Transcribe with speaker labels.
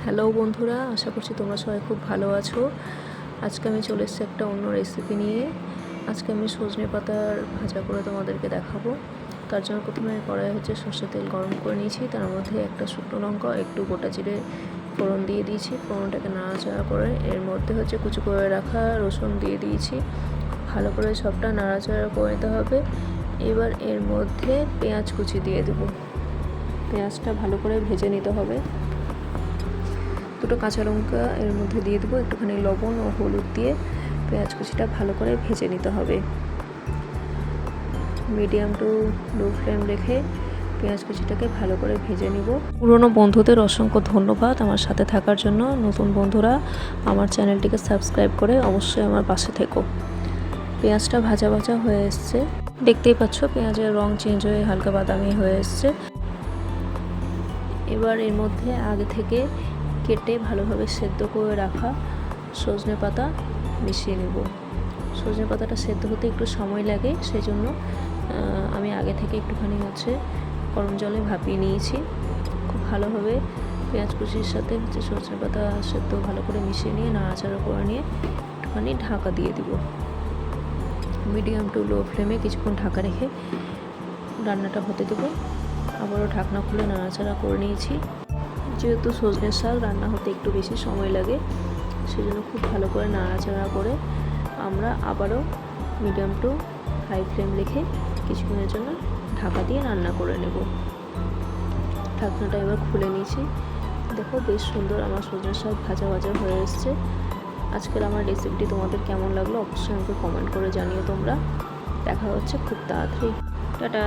Speaker 1: Hello বন্ধুরা, আশা করছি তোমরা সবাই খুব ভালো আছো। আজকে আমি চলে এসেছি একটা অন্য রেসিপি নিয়ে। আজকে আমি সজনে পাতার ভাজা করে তোমাদেরকে দেখাবো। তার জন্য প্রথমে কড়াই হচ্ছে সর্ষের তেল গরম করে নিয়েছি, তার মধ্যে একটা শুকনো লঙ্কা একটু গোটা জিরে ফোড়ন দিয়ে দিয়েছি। ফোড়নটাকে নাড়াচাড়া করে এর মধ্যে হচ্ছে কুচি করে রাখা রসুন দিয়ে দিয়েছি। ভালো করে সবটা নাড়াচাড়া করে নিতে হবে। এবার এর মধ্যে পেঁয়াজ কুচি দিয়ে দেবো। পেঁয়াজটা ভালো করে ভেজে নিতে হবে। দুটো কাঁচা লঙ্কা এর মধ্যে দিয়ে দেবো, একটুখানি লবণ ও হলুদ দিয়ে পেঁয়াজ কুচিটা ভালো করে ভেজে নিতে হবে। মিডিয়াম টু লো ফ্লেম রেখে পেঁয়াজ কুচিটাকে ভালো করে ভেজে নিব। পুরনো বন্ধুদের অসংখ্য ধন্যবাদ আমার সাথে থাকার জন্য। নতুন বন্ধুরা আমার চ্যানেলটিকে সাবস্ক্রাইব করে অবশ্যই আমার পাশে থেকো। পেঁয়াজটা ভাজা ভাজা হয়ে এসছে, দেখতেই পাচ্ছ পেঁয়াজের রং চেঞ্জ হয়ে হালকা বাদামি হয়ে এসছে। এবার এর মধ্যে আগে থেকে কেটে ভালোভাবে সেদ্ধ করে রাখা সজনে পাতা মিশিয়ে নেব। সজনে পাতাটা সেদ্ধ হতে একটু সময় লাগে, সেই জন্য আমি আগে থেকে একটুখানি গরম জলে ভাপিয়ে নিয়েছি। খুব ভালোভাবে পেঁয়াজ কুচির সাথে সজনে পাতা সেদ্ধ ভালো করে মিশিয়ে নিয়ে নাড়াচাড়া করে নিয়ে একটুখানি ঢাকা দিয়ে দিব। মিডিয়াম টু লো ফ্লেমে কিছুক্ষণ ঢাকা রেখে রান্নাটা হতে দেবো। আবারও ঢাকনা খুলে নাড়াচাড়া করে নিয়েছি। যেহেতু সজনের শাক রান্না হতে একটু বেশি সময় লাগে, সেজন্য খুব ভালো করে নাড়াচাড়া করে আমরা আবারও মিডিয়াম টু হাই ফ্লেম রেখে কিছুক্ষণের জন্য ঢাকা দিয়ে রান্না করে নেব। ঢাকনাটা এবার খুলে নিয়েছি। দেখো বেশ সুন্দর আমার সজনের শাক ভাজা ভাজা হয়ে এসছে। আজকের আমার রেসিপিটি তোমাদের কেমন লাগলো অবশ্যই আমাকে কমেন্ট করে জানিও তোমরা। দেখা হচ্ছে খুব তাড়াতাড়ি। টাটা।